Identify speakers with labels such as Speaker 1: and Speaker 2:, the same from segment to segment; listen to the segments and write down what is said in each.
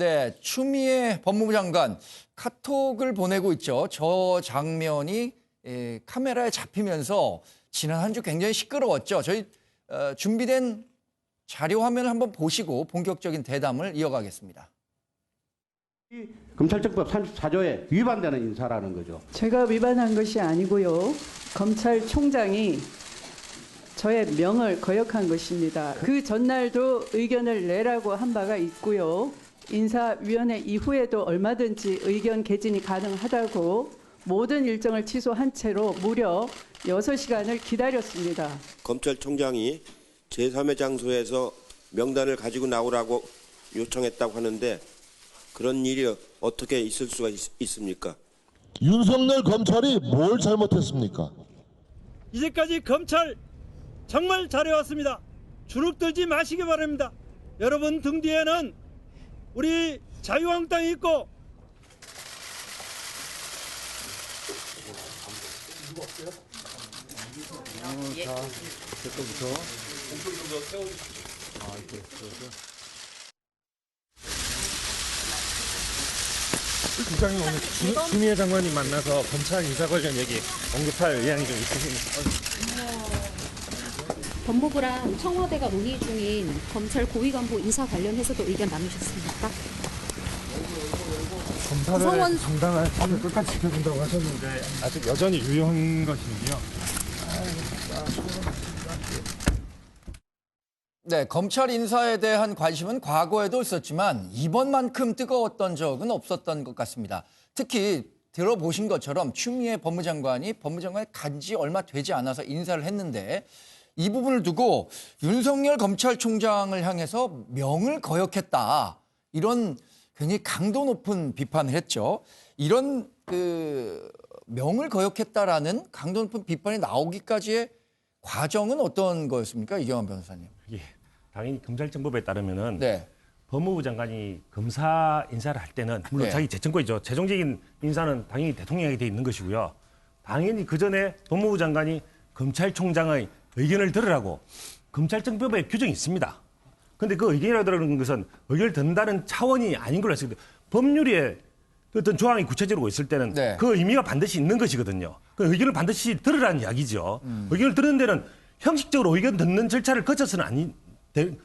Speaker 1: 네, 추미애 법무부 장관 카톡을 보내고 있죠. 저 장면이 카메라에 잡히면서 지난 한 주 굉장히 시끄러웠죠. 저희 준비된 자료 화면을 한번 보시고 본격적인 대담을 이어가겠습니다.
Speaker 2: 검찰청법 34조에 위반되는 인사라는 거죠.
Speaker 3: 제가 위반한 것이 아니고요. 검찰총장이 저의 명을 거역한 것입니다. 그 전날도 의견을 내라고 한 바가 있고요. 인사위원회 이후에도 얼마든지 의견 개진이 가능하다고 모든 일정을 취소한 채로 무려 6시간을 기다렸습니다.
Speaker 4: 검찰총장이 제3의 장소에서 명단을 가지고 나오라고 요청했다고 하는데 그런 일이 어떻게 있을 수가 있습니까?
Speaker 5: 윤석열 검찰이 뭘 잘못했습니까?
Speaker 6: 이제까지 검찰 정말 잘해왔습니다. 주눅들지 마시기 바랍니다. 여러분 등 뒤에는 우리 자유한국당이 있고
Speaker 7: 국장님 오늘 추미애 장관님 만나서 검찰 인사 관련 얘기 언급할 의향이 좀 있으십니까?
Speaker 8: 법무부랑 청와대가 논의 중인 검찰 고위 간부 인사 관련해서도 의견 나누셨습니까?
Speaker 7: 검사들의 정당한 힘을 끝까지 지켜준다고 하셨는데 아직 여전히 유효한 것인지요?
Speaker 1: 네, 검찰 인사에 대한 관심은 과거에도 있었지만 이번만큼 뜨거웠던 적은 없었던 것 같습니다. 특히 들어보신 것처럼 추미애 법무장관이 간 지 얼마 되지 않아서 인사를 했는데 이 부분을 두고 윤석열 검찰총장을 향해서 명을 거역했다. 이런 굉장히 강도 높은 비판을 했죠. 이런 명을 거역했다라는 강도 높은 비판이 나오기까지의 과정은 어떤 거였습니까? 이경환 변호사님.
Speaker 7: 예, 당연히 검찰청법에 따르면은
Speaker 1: 네.
Speaker 7: 법무부 장관이 검사 인사를 할 때는 물론
Speaker 1: 네.
Speaker 7: 자기 재청권이죠. 최종적인 인사는 당연히 대통령에게 돼 있는 것이고요. 당연히 그 전에 법무부 장관이 검찰총장의 의견을 들으라고 검찰청법에 규정이 있습니다. 그런데 그 의견이라고 들은 것은 의견을 듣는다는 차원이 아닌 걸로 했습니다. 법률에 어떤 조항이 구체적으로 있을 때는
Speaker 1: 네.
Speaker 7: 그 의미가 반드시 있는 것이거든요. 그 의견을 반드시 들으라는 이야기죠. 의견을 듣는 데는 형식적으로 의견 듣는 절차를 거쳐서는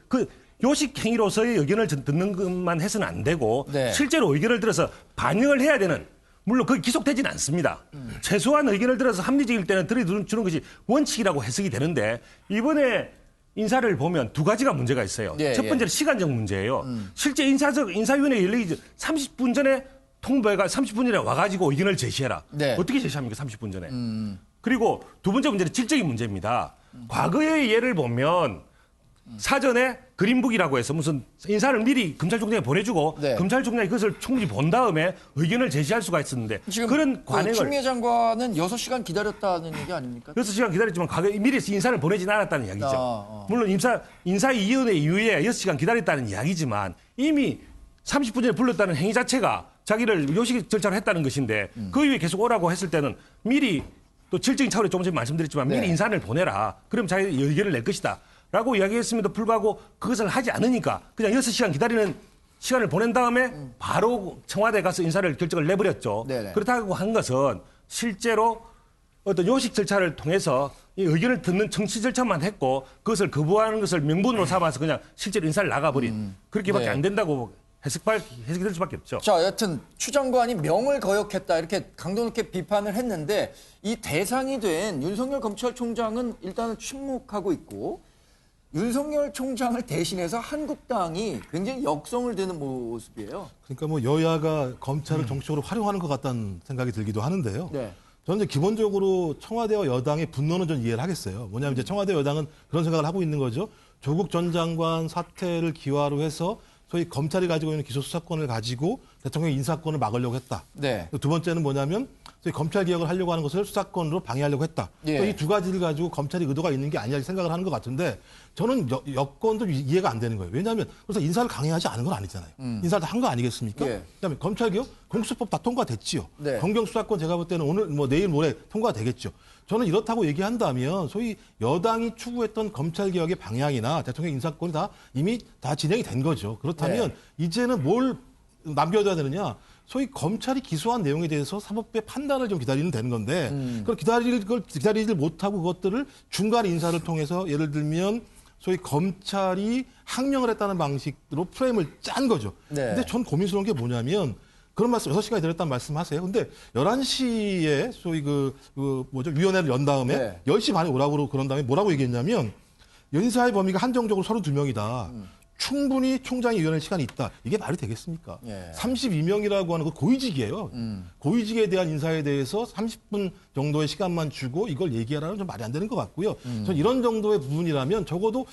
Speaker 7: 그 요식 행위로서의 의견을 듣는 것만 해서는 안 되고
Speaker 1: 네.
Speaker 7: 실제로 의견을 들어서 반영을 해야 되는, 물론 그게 기속되지는 않습니다. 최소한 의견을 들어서 합리적일 때는 들어주는 것이 원칙이라고 해석이 되는데 이번에 인사를 보면 두 가지가 문제가 있어요.
Speaker 1: 예,
Speaker 7: 첫 번째는 시간적 문제예요. 실제 인사위원회 열리기 30분 전에 통보가 30분 전에 와가지고 의견을 제시해라.
Speaker 1: 네.
Speaker 7: 어떻게 제시합니까? 30분 전에. 그리고 두 번째 문제는 질적인 문제입니다. 과거의 예를 보면 사전에 그린북이라고 해서 무슨 인사를 미리 검찰총장에 보내주고
Speaker 1: 네.
Speaker 7: 검찰총장이 그것을 충분히 본 다음에 의견을 제시할 수가 있었는데
Speaker 1: 지금
Speaker 7: 그런 관행을
Speaker 1: 추미애 장관은 6시간 기다렸다는 얘기 아닙니까?
Speaker 7: 6시간 기다렸지만 과거에 미리 인사를 보내지는 않았다는 이야기죠. 물론 인사위원회 이후에 6시간 기다렸다는 이야기지만 이미 30분 전에 불렀다는 행위 자체가 자기를 요식 절차를 했다는 것인데 그 이후에 계속 오라고 했을 때는 미리 또 질적인 차원에 조금 전에 말씀드렸지만 미리
Speaker 1: 네.
Speaker 7: 인사를 보내라. 그럼 자기 의견을 낼 것이다. 라고 이야기했음에도 불구하고 그것을 하지 않으니까 그냥 6시간 기다리는 시간을 보낸 다음에 바로 청와대에 가서 인사를 결정을 내버렸죠.
Speaker 1: 네네.
Speaker 7: 그렇다고 한 것은 실제로 어떤 요식 절차를 통해서 이 의견을 듣는 정치 절차만 했고 그것을 거부하는 것을 명분으로 삼아서 그냥 실제로 인사를 나가버린 그렇게밖에
Speaker 1: 네.
Speaker 7: 안 된다고 해석이 될 수밖에 없죠.
Speaker 1: 자, 여튼 추 장관이 명을 거역했다 이렇게 강도 높게 비판을 했는데 이 대상이 된 윤석열 검찰총장은 일단은 침묵하고 있고 윤석열 총장을 대신해서 한국당이 굉장히 역성을 드는 모습이에요.
Speaker 9: 그러니까 뭐 여야가 검찰을 정치적으로 활용하는 것 같다는 생각이 들기도 하는데요.
Speaker 1: 네.
Speaker 9: 저는 이제 기본적으로 청와대와 여당의 분노는 좀 이해를 하겠어요. 뭐냐면 이제 청와대 여당은 그런 생각을 하고 있는 거죠. 조국 전 장관 사태를 기화로 해서 소위 검찰이 가지고 있는 기소 수사권을 가지고 대통령 인사권을 막으려고 했다.
Speaker 1: 네.
Speaker 9: 두 번째는 뭐냐면 소위 검찰 개혁을 하려고 하는 것을 수사권으로 방해하려고 했다.
Speaker 1: 예.
Speaker 9: 이 두 가지를 가지고 검찰이 의도가 있는 게 아니냐 생각을 하는 것 같은데 저는 여건도 이해가 안 되는 거예요. 왜냐하면 그래서 인사를 강행하지 않은 건 아니잖아요. 인사를 다 한 거 아니겠습니까?
Speaker 1: 예.
Speaker 9: 그다음에 검찰 개혁, 공수처법 다 통과됐지요.
Speaker 1: 네.
Speaker 9: 검경 수사권 제가 볼 때는 오늘 뭐 내일 모레 통과가 되겠죠. 저는 이렇다고 얘기한다면 소위 여당이 추구했던 검찰 개혁의 방향이나 대통령 인사권이 다 이미 다 진행이 된 거죠. 그렇다면 이제는 뭘 남겨둬야 되느냐? 소위 검찰이 기소한 내용에 대해서 사법부의 판단을 좀 기다리면 되는 건데 그걸 기다리질 못하고 그것들을 중간 인사를 통해서 예를 들면 소위 검찰이 항명을 했다는 방식으로 프레임을 짠 거죠.
Speaker 1: 네.
Speaker 9: 근데 전 고민스러운 게 뭐냐면 그런 말씀 6시간이 들었다는 말씀하세요. 근데 11시에 소위 위원회를 연 다음에
Speaker 1: 네.
Speaker 9: 10시 반에 오라고 그런 다음에 뭐라고 얘기했냐면 인사의 범위가 한정적으로 32명이다. 충분히 총장이 위원회 시간이 있다. 이게 말이 되겠습니까?
Speaker 1: 예.
Speaker 9: 32명이라고 하는 거 고위직이에요. 고위직에 대한 인사에 대해서 30분 정도의 시간만 주고 이걸 얘기하라는 좀 말이 안 되는 것 같고요. 전 이런 정도의 부분이라면 적어도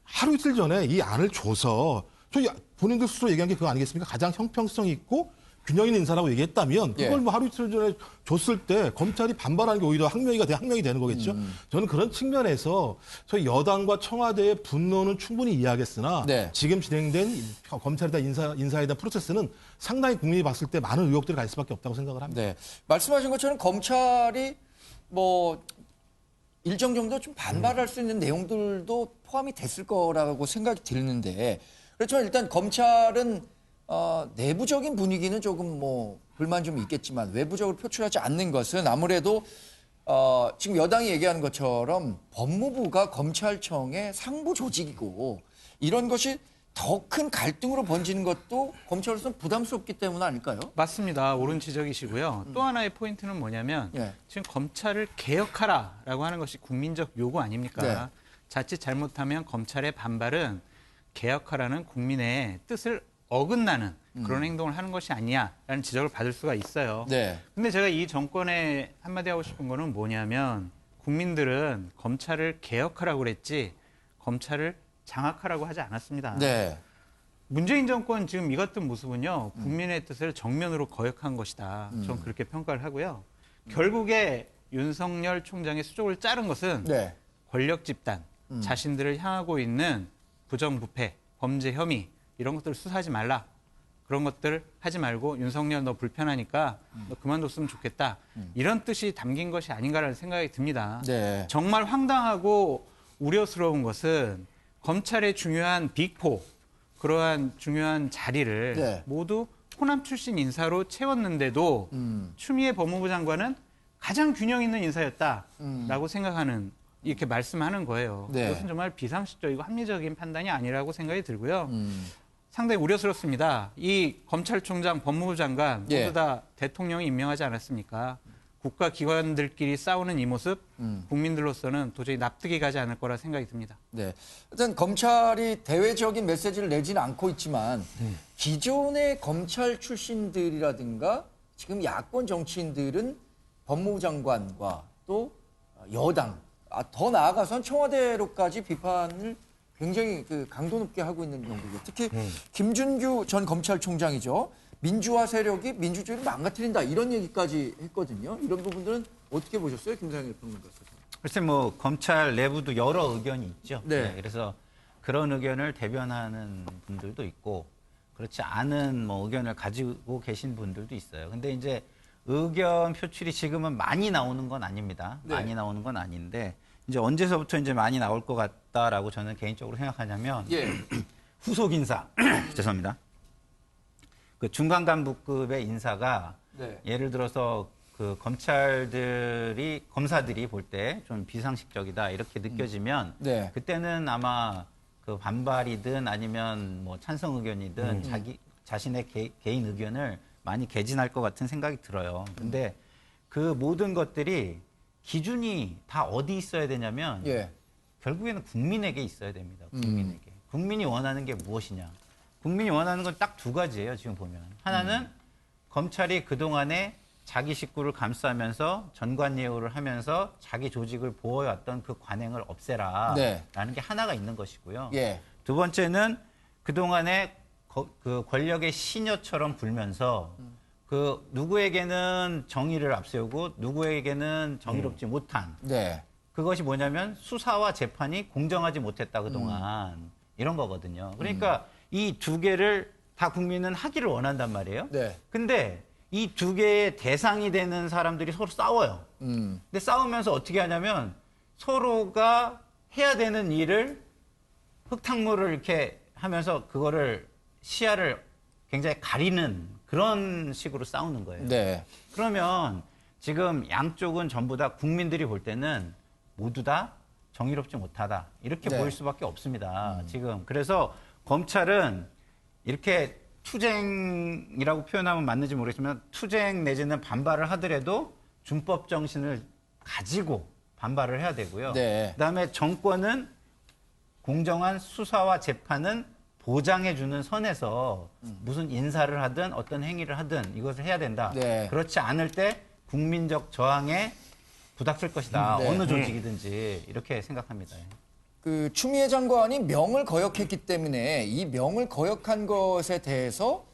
Speaker 9: 하루 이틀 전에 이 안을 줘서 저희 본인들 스스로 얘기한 게 그거 아니겠습니까? 가장 형평성 있고 균형 있는 인사라고 얘기했다면 그걸 뭐 하루 이틀 전에 줬을 때 검찰이 반발하는 게 오히려 항명이 되는 거겠죠. 저는 그런 측면에서 저희 여당과 청와대의 분노는 충분히 이해하겠으나
Speaker 1: 네.
Speaker 9: 지금 진행된 검찰에 대한 인사에 대한 프로세스는 상당히 국민이 봤을 때 많은 의혹들이 갈 수밖에 없다고 생각을 합니다.
Speaker 1: 네. 말씀하신 것처럼 검찰이 뭐 일정 정도 좀 반발할 수 있는 내용들도 포함이 됐을 거라고 생각이 드는데 그렇지만 일단 검찰은 내부적인 분위기는 조금 뭐 불만 좀 있겠지만 외부적으로 표출하지 않는 것은 아무래도 지금 여당이 얘기하는 것처럼 법무부가 검찰청의 상부 조직이고 이런 것이 더 큰 갈등으로 번지는 것도 검찰로서는 부담스럽기 때문 아닐까요?
Speaker 10: 맞습니다. 옳은 지적이시고요. 또 하나의 포인트는 뭐냐면
Speaker 1: 예.
Speaker 10: 지금 검찰을 개혁하라라고 하는 것이 국민적 요구 아닙니까?
Speaker 1: 네.
Speaker 10: 자칫 잘못하면 검찰의 반발은 개혁하라는 국민의 뜻을 어긋나는 그런 행동을 하는 것이 아니냐라는 지적을 받을 수가 있어요.
Speaker 1: 네.
Speaker 10: 근데 제가 이 정권에 한마디 하고 싶은 거는 뭐냐면 국민들은 검찰을 개혁하라고 그랬지 검찰을 장악하라고 하지 않았습니다.
Speaker 1: 네.
Speaker 10: 문재인 정권 지금 이 같은 모습은요. 국민의 뜻을 정면으로 거역한 것이다. 저는 그렇게 평가를 하고요. 결국에 윤석열 총장의 수족을 자른 것은
Speaker 1: 네.
Speaker 10: 권력 집단, 자신들을 향하고 있는 부정부패, 범죄 혐의 이런 것들을 수사하지 말라. 그런 것들 하지 말고 윤석열 너 불편하니까 너 그만뒀으면 좋겠다. 이런 뜻이 담긴 것이 아닌가라는 생각이 듭니다.
Speaker 1: 네.
Speaker 10: 정말 황당하고 우려스러운 것은 검찰의 중요한 빅4, 그러한 중요한 자리를
Speaker 1: 네.
Speaker 10: 모두 호남 출신 인사로 채웠는데도 추미애 법무부 장관은 가장 균형 있는 인사였다라고 생각하는 이렇게 말씀하는 거예요.
Speaker 1: 네.
Speaker 10: 그것은 정말 비상식적이고 합리적인 판단이 아니라고 생각이 들고요. 상당히 우려스럽습니다. 이 검찰총장, 법무부 장관 모두
Speaker 1: 예.
Speaker 10: 다 대통령이 임명하지 않았습니까? 국가기관들끼리 싸우는 이 모습 국민들로서는 도저히 납득이 가지 않을 거라 생각이 듭니다.
Speaker 1: 네. 일단 검찰이 대외적인 메시지를 내지는 않고 있지만 기존의 검찰 출신들이라든가 지금 야권 정치인들은 법무부 장관과 또 여당, 더 나아가서는 청와대로까지 비판을 굉장히 강도 높게 하고 있는 경우고 특히 김준규 전 검찰총장이죠. 민주화 세력이 민주주의를 망가뜨린다 이런 얘기까지 했거든요. 이런 부분들은 어떻게 보셨어요, 김상일 평론가께서?
Speaker 11: 글쎄 뭐 검찰 내부도 여러 의견이 있죠.
Speaker 1: 네.
Speaker 11: 그래서 그런 의견을 대변하는 분들도 있고 그렇지 않은 뭐 의견을 가지고 계신 분들도 있어요. 근데 이제 의견 표출이 지금은 많이 나오는 건 아닙니다.
Speaker 1: 네.
Speaker 11: 많이 나오는 건 아닌데 이제 언제서부터 이제 많이 나올 것 같다라고 저는 개인적으로 생각하냐면
Speaker 1: 예.
Speaker 11: 후속 인사 죄송합니다. 그 중간 간부급의 인사가
Speaker 1: 네.
Speaker 11: 예를 들어서 그 검사들이 볼 때 좀 비상식적이다 이렇게 느껴지면
Speaker 1: 네.
Speaker 11: 그때는 아마 그 반발이든 아니면 뭐 찬성 의견이든 자신의 개인 의견을 많이 개진할 것 같은 생각이 들어요. 근데 그 모든 것들이 기준이 다 어디 있어야 되냐면
Speaker 1: 예.
Speaker 11: 결국에는 국민에게 있어야 됩니다. 국민에게. 국민이 원하는 게 무엇이냐. 국민이 원하는 건 딱 두 가지예요. 지금 보면. 하나는 검찰이 그동안에 자기 식구를 감싸면서 전관예우를 하면서 자기 조직을 보호해왔던 그 관행을 없애라.
Speaker 1: 네.
Speaker 11: 라는 게 하나가 있는 것이고요.
Speaker 1: 예.
Speaker 11: 두 번째는 그동안에 그 권력의 시녀처럼 불면서 그 누구에게는 정의를 앞세우고 누구에게는 정의롭지 못한
Speaker 1: 네.
Speaker 11: 그것이 뭐냐면 수사와 재판이 공정하지 못했다 그동안 이런 거거든요. 그러니까 이 두 개를 다 국민은 하기를 원한단 말이에요.
Speaker 1: 네.
Speaker 11: 근데 이 두 개의 대상이 되는 사람들이 서로 싸워요. 근데 싸우면서 어떻게 하냐면 서로가 해야 되는 일을 흙탕물을 이렇게 하면서 그거를 시야를 굉장히 가리는 그런 식으로 싸우는 거예요.
Speaker 1: 네.
Speaker 11: 그러면 지금 양쪽은 전부 다 국민들이 볼 때는 모두 다 정의롭지 못하다. 이렇게
Speaker 1: 네.
Speaker 11: 보일 수밖에 없습니다. 지금. 그래서 검찰은 이렇게 투쟁이라고 표현하면 맞는지 모르겠지만 투쟁 내지는 반발을 하더라도 준법 정신을 가지고 반발을 해야 되고요.
Speaker 1: 네.
Speaker 11: 그다음에 정권은 공정한 수사와 재판은 보장해주는 선에서 무슨 인사를 하든 어떤 행위를 하든 이것을 해야 된다.
Speaker 1: 네.
Speaker 11: 그렇지 않을 때 국민적 저항에 부닥칠 것이다.
Speaker 1: 네.
Speaker 11: 어느 조직이든지 이렇게 생각합니다.
Speaker 1: 그 추미애 장관이 명을 거역했기 때문에 이 명을 거역한 것에 대해서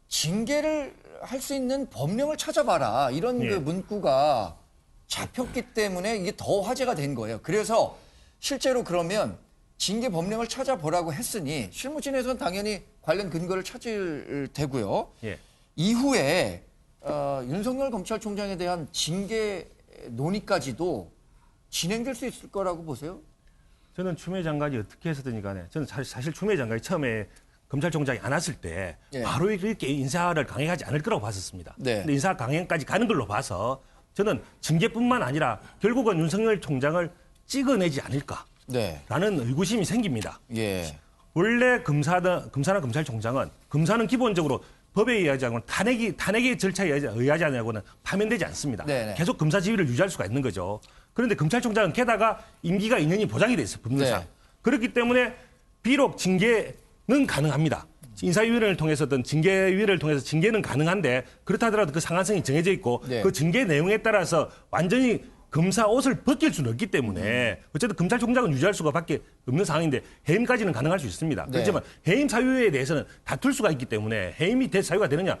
Speaker 1: 징계를 할 수 있는 법령을 찾아봐라. 이런
Speaker 7: 예.
Speaker 1: 그 문구가 잡혔기 때문에 이게 더 화제가 된 거예요. 그래서 실제로 그러면 징계 법령을 찾아보라고 했으니 실무진에서는 당연히 관련 근거를 찾을 테고요.
Speaker 7: 예.
Speaker 1: 이후에 윤석열 검찰총장에 대한 징계 논의까지도 진행될 수 있을 거라고 보세요?
Speaker 7: 저는 추미애 장관이 어떻게 해서든 간에 저는 사실 추미애 장관이 처음에 검찰총장이 안 왔을 때
Speaker 1: 예.
Speaker 7: 바로 이렇게 인사를 강행하지 않을 거라고 봤었습니다.
Speaker 1: 네.
Speaker 7: 근데 인사 강행까지 가는 걸로 봐서 저는 징계뿐만 아니라 결국은 윤석열 총장을 찍어내지 않을까라는
Speaker 1: 네.
Speaker 7: 의구심이 생깁니다.
Speaker 1: 예.
Speaker 7: 원래 검사나 검찰총장은 검사는 기본적으로 법에 의하지 않고 탄핵의 절차에 의하지 않냐고는 파면되지 않습니다.
Speaker 1: 네네.
Speaker 7: 계속 검사 지위를 유지할 수가 있는 거죠. 그런데 검찰총장은 게다가 임기가 2년이 보장이 돼 있어요. 법률상.
Speaker 1: 네.
Speaker 7: 그렇기 때문에 비록 징계는 가능합니다. 인사위원회를 통해서든 징계위원회를 통해서 징계는 가능한데 그렇다 하더라도 그 상한선이 정해져 있고
Speaker 1: 네.
Speaker 7: 그 징계 내용에 따라서 완전히 검사 옷을 벗길 수는 없기 때문에 어쨌든 검찰총장은 유지할 수가 밖에 없는 상황인데 해임까지는 가능할 수 있습니다.
Speaker 1: 네.
Speaker 7: 그렇지만 해임 사유에 대해서는 다툴 수가 있기 때문에 해임이 사유가 되느냐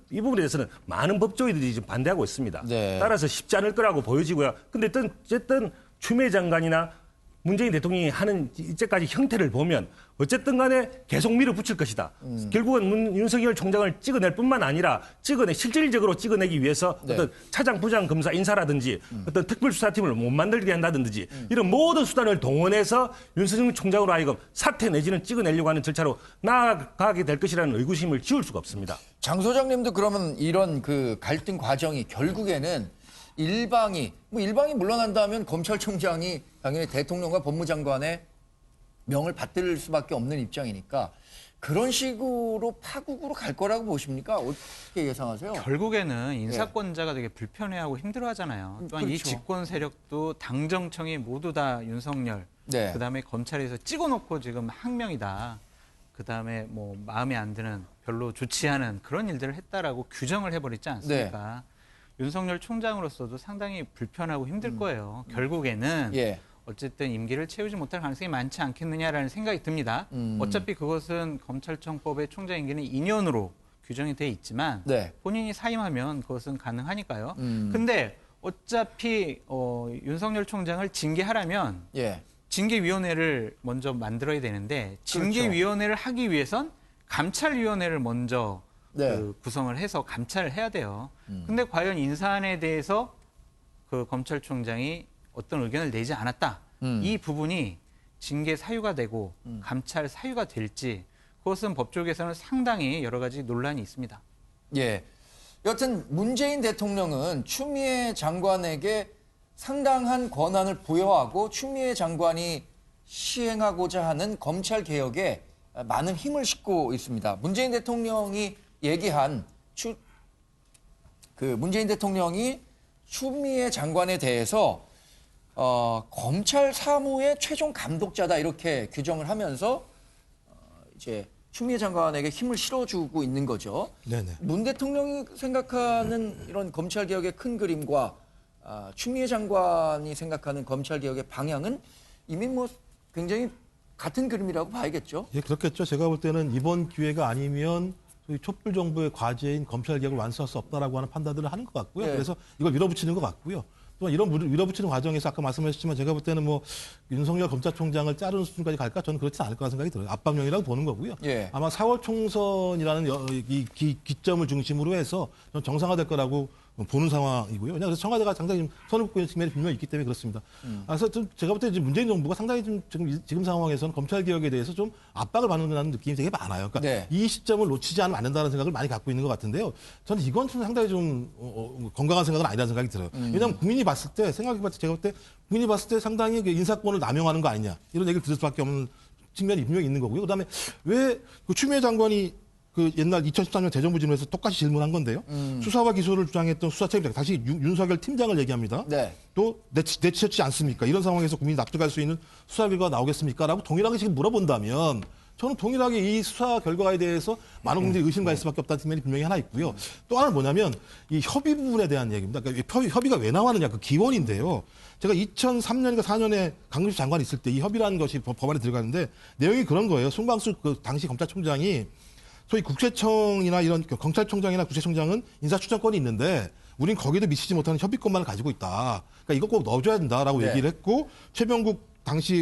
Speaker 7: 이 부분에 대해서는 많은 법조인들이 지금 반대하고 있습니다.
Speaker 1: 네.
Speaker 7: 따라서 쉽지 않을 거라고 보여지고요. 근데 어쨌든 추미애 장관이나 문재인 대통령이 하는 이제까지 형태를 보면 어쨌든 간에 계속 밀어붙일 것이다. 결국은 윤석열 총장을 찍어낼 뿐만 아니라 실질적으로 찍어내기 위해서
Speaker 1: 네.
Speaker 7: 어떤 차장, 부장 검사 인사라든지 어떤 특별수사팀을 못 만들게 한다든지 이런 모든 수단을 동원해서 윤석열 총장으로 하여금 사퇴 내지는 찍어내려고 하는 절차로 나아가게 될 것이라는 의구심을 지울 수가 없습니다.
Speaker 1: 장 소장님도 그러면 이런 그 갈등 과정이 결국에는 일방이 물러난다면 검찰총장이 당연히 대통령과 법무장관의 명을 받들 수밖에 없는 입장이니까 그런 식으로 파국으로 갈 거라고 보십니까? 어떻게 예상하세요?
Speaker 10: 결국에는 인사권자가 되게 불편해하고 힘들어하잖아요. 또한 이
Speaker 1: 그렇죠.
Speaker 10: 집권 세력도 당정청이 모두 다 윤석열,
Speaker 1: 네.
Speaker 10: 그다음에 검찰에서 찍어놓고 지금 항명이다. 그다음에 뭐 마음에 안 드는 별로 좋지 않은 그런 일들을 했다라고 규정을 해버리지 않습니까? 윤석열 총장으로서도 상당히 불편하고 힘들 거예요. 결국에는
Speaker 1: 예.
Speaker 10: 어쨌든 임기를 채우지 못할 가능성이 많지 않겠느냐라는 생각이 듭니다. 어차피 그것은 검찰청법의 총장 임기는 2년으로 규정이 돼 있지만
Speaker 1: 네.
Speaker 10: 본인이 사임하면 그것은 가능하니까요. 근데 어차피 윤석열 총장을 징계하려면
Speaker 1: 예.
Speaker 10: 징계위원회를 먼저 만들어야 되는데 징계위원회를 하기 위해선 감찰위원회를 먼저
Speaker 1: 네.
Speaker 10: 구성을 해서 감찰을 해야 돼요. 근데 과연 인사안에 대해서 그 검찰총장이 어떤 의견을 내지 않았다. 이 부분이 징계 사유가 되고 감찰 사유가 될지 그것은 법조계에서는 상당히 여러 가지 논란이 있습니다.
Speaker 1: 예. 여튼 문재인 대통령은 추미애 장관에게 상당한 권한을 부여하고 추미애 장관이 시행하고자 하는 검찰 개혁에 많은 힘을 싣고 있습니다. 문재인 대통령이 얘기한 문재인 대통령이 추미애 장관에 대해서 검찰 사무의 최종 감독자다 이렇게 규정을 하면서 이제 추미애 장관에게 힘을 실어주고 있는 거죠.
Speaker 9: 네네.
Speaker 1: 문 대통령이 생각하는 이런 검찰 개혁의 큰 그림과 추미애 장관이 생각하는 검찰 개혁의 방향은 이미 뭐 굉장히 같은 그림이라고 봐야겠죠.
Speaker 9: 예, 그렇겠죠. 제가 볼 때는 이번 기회가 아니면 소위 촛불 정부의 과제인 검찰 개혁을 완수할 수 없다라고 하는 판단들을 하는 것 같고요.
Speaker 1: 네.
Speaker 9: 그래서 이걸 밀어붙이는 것 같고요. 또한 이런 밀어붙이는 과정에서 아까 말씀하셨지만 제가 볼 때는 뭐 윤석열 검찰총장을 자르는 수준까지 갈까 저는 그렇지 않을 거라 생각이 들어요. 압박령이라고 보는 거고요.
Speaker 1: 예.
Speaker 9: 아마 4월 총선이라는 이 기점을 중심으로 해서 좀 정상화될 거라고 보는 상황이고요. 그래서 청와대가 상당히 좀 선을 긋고 있는 측면이 분명히 있기 때문에 그렇습니다. 그래서 좀 제가 볼 때 문재인 정부가 상당히 좀 지금 상황에서는 검찰 개혁에 대해서 좀 압박을 받는다는 느낌이 되게 많아요. 그러니까
Speaker 1: 네.
Speaker 9: 이 시점을 놓치지 않으면 안 된다는 생각을 많이 갖고 있는 것 같은데요. 저는 이건 좀 상당히 좀 건강한 생각은 아니라는 생각이 들어요. 왜냐하면 국민이 봤을 때 생각해봤을 때 제가 볼 때 국민이 봤을 때 상당히 그 인사권을 남용하는 거 아니냐 이런 얘기를 들을 수밖에 없는 측면이 분명히 있는 거고요. 그다음에 왜 그 추미애 장관이 그 옛날 2013년 대정부 질문에서 똑같이 질문한 건데요. 수사와 기소를 주장했던 수사책임자 다시 윤석열 팀장을 얘기합니다.
Speaker 1: 네.
Speaker 9: 또 내치셨지 않습니까? 이런 상황에서 국민이 납득할 수 있는 수사 결과가 나오겠습니까? 라고 동일하게 지금 물어본다면 저는 동일하게 이 수사 결과에 대해서 많은 분들이 의심갈 수밖에 없다는 측면이 분명히 하나 있고요. 또 하나는 뭐냐면 이 협의 부분에 대한 얘기입니다. 그러니까 협의가 왜 나왔느냐 그 기원인데요. 제가 2003년인가 4년에 강민수 장관이 있을 때 이 협의라는 것이 법안에 들어가는데 내용이 그런 거예요. 송광수 그 당시 검찰총장이 소위 국세청이나 이런 경찰청장이나 국세청장은 인사추천권이 있는데 우린 거기도 미치지 못하는 협의권만을 가지고 있다. 그러니까 이거 꼭 넣어줘야 된다라고 얘기를 했고 최병국 당시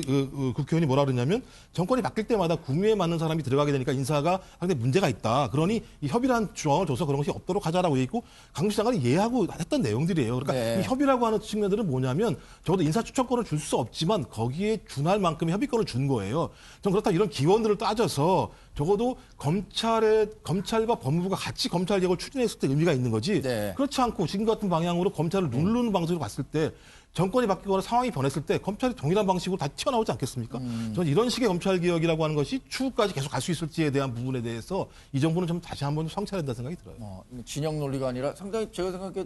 Speaker 9: 국회의원이 뭐라 그러냐면 정권이 바뀔 때마다 국무에 맞는 사람이 들어가게 되니까 인사가 상당히 문제가 있다. 그러니 이 협의라는 조항을 줘서 그런 것이 없도록 하자라고 얘기했고 강민수 장관이 이해하고 했던 내용들이에요. 그러니까 이 협의라고 하는 측면들은 뭐냐면 적어도 인사추천권을 줄 수 없지만 거기에 준할 만큼의 협의권을 준 거예요. 전 그렇다면 이런 기원들을 따져서 적어도 검찰과 법무부가 같이 검찰 개혁을 추진했을 때 의미가 있는 거지.
Speaker 1: 네.
Speaker 9: 그렇지 않고 지금 같은 방향으로 검찰을 누르는 방식으로 봤을 때 정권이 바뀌거나 상황이 변했을 때 검찰이 동일한 방식으로 다 튀어나오지 않겠습니까? 저는 이런 식의 검찰 개혁이라고 하는 것이 추후까지 계속 갈 수 있을지에 대한 부분에 대해서 이 정부는 좀 다시 한번 성찰해야 된다는 생각이 들어요.
Speaker 1: 진영 논리가 아니라 상당히 제가 생각해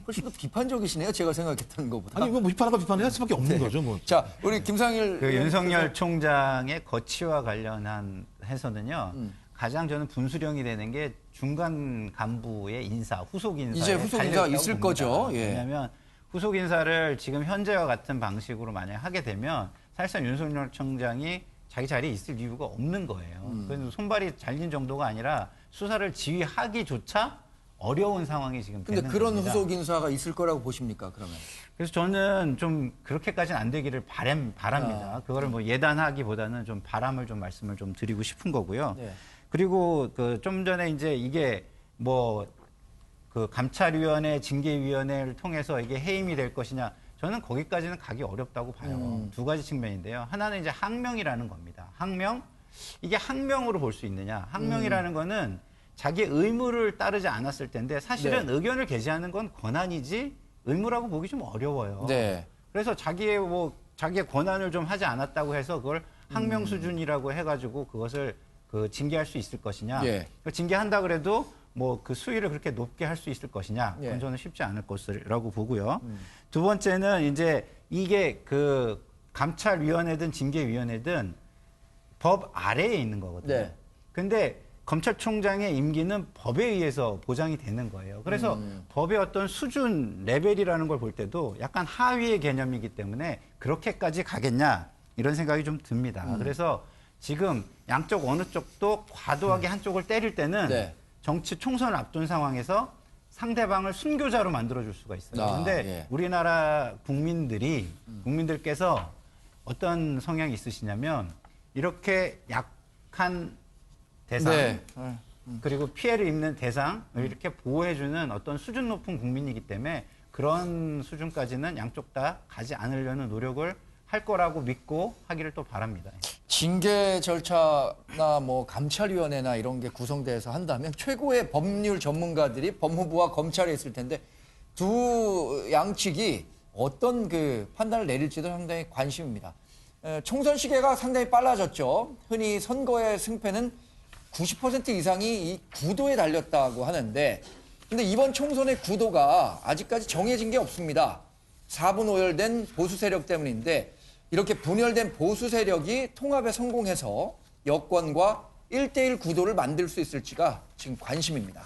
Speaker 1: 훨씬 더 비판적이시네요. 제가 생각했던 것보다.
Speaker 9: 아니 이거 뭐 비판하고 비판을 할 수밖에 없는 거죠. 뭐.
Speaker 1: 자, 우리 김상일
Speaker 11: 그 윤석열 총장의 거취와 관련한 해서는요. 가장 저는 분수령이 되는 게 중간 간부의 인사, 후속 인사.
Speaker 1: 이제 후속 인사 있을 거죠. 예.
Speaker 11: 왜냐하면 후속 인사를 지금 현재와 같은 방식으로 만약 하게 되면 사실상 윤석열 총장이 자기 자리에 있을 이유가 없는 거예요. 그래서 손발이 잘린 정도가 아니라 수사를 지휘하기조차 어려운 상황이 지금 되는
Speaker 1: 근데 그런
Speaker 11: 겁니다.
Speaker 1: 후속 인사가 있을 거라고 보십니까? 그러면?
Speaker 11: 그래서 저는 좀 그렇게까지는 안 되기를 바랍니다. 그거를 뭐 예단하기보다는 좀 바람을 좀 말씀을 좀 드리고 싶은 거고요.
Speaker 1: 네.
Speaker 11: 그리고 그 좀 전에 이제 이게 뭐 그 감찰위원회, 징계위원회를 통해서 이게 해임이 될 것이냐, 저는 거기까지는 가기 어렵다고 봐요. 두 가지 측면인데요. 하나는 이제 항명이라는 겁니다. 항명, 이게 항명으로 볼 수 있느냐? 항명이라는 거는 자기의 의무를 따르지 않았을 텐데 사실은 의견을 게시하는 건 권한이지 의무라고 보기 좀 어려워요.
Speaker 1: 네.
Speaker 11: 그래서 자기의 권한을 좀 하지 않았다고 해서 그걸 항명 수준이라고 해가지고 그것을 그 징계할 수 있을 것이냐? 징계한다 그래도 뭐 그 수위를 그렇게 높게 할 수 있을 것이냐? 그건 저는 쉽지 않을 것이라고 보고요. 두 번째는 이제 이게 그 감찰위원회든 징계위원회든 법 아래에 있는 거거든요. 근데 검찰총장의 임기는 법에 의해서 보장이 되는 거예요. 그래서 법의 어떤 수준, 레벨이라는 걸 볼 때도 약간 하위의 개념이기 때문에 그렇게까지 가겠냐 이런 생각이 좀 듭니다. 그래서 지금 양쪽 어느 쪽도 과도하게 한쪽을 때릴 때는 정치 총선을 앞둔 상황에서 상대방을 순교자로 만들어줄 수가 있어요. 그런데 우리나라 국민들께서 어떤 성향이 있으시냐면 이렇게 약한 대상 그리고 피해를 입는 대상을 이렇게 보호해주는 어떤 수준 높은 국민이기 때문에 그런 수준까지는 양쪽 다 가지 않으려는 노력을 할 거라고 믿고 하기를 또 바랍니다.
Speaker 1: 징계 절차나 뭐 감찰위원회나 이런 게 구성돼서 한다면 최고의 법률 전문가들이 법무부와 검찰에 있을 텐데 두 양측이 어떤 그 판단을 내릴지도 상당히 관심입니다. 총선 시계가 상당히 빨라졌죠. 흔히 선거의 승패는 90% 이상이 이 구도에 달렸다고 하는데 근데 이번 총선의 구도가 아직까지 정해진 게 없습니다. 4분 오열된 보수 세력 때문인데 이렇게 분열된 보수 세력이 통합에 성공해서 여권과 1대1 구도를 만들 수 있을지가 지금 관심입니다.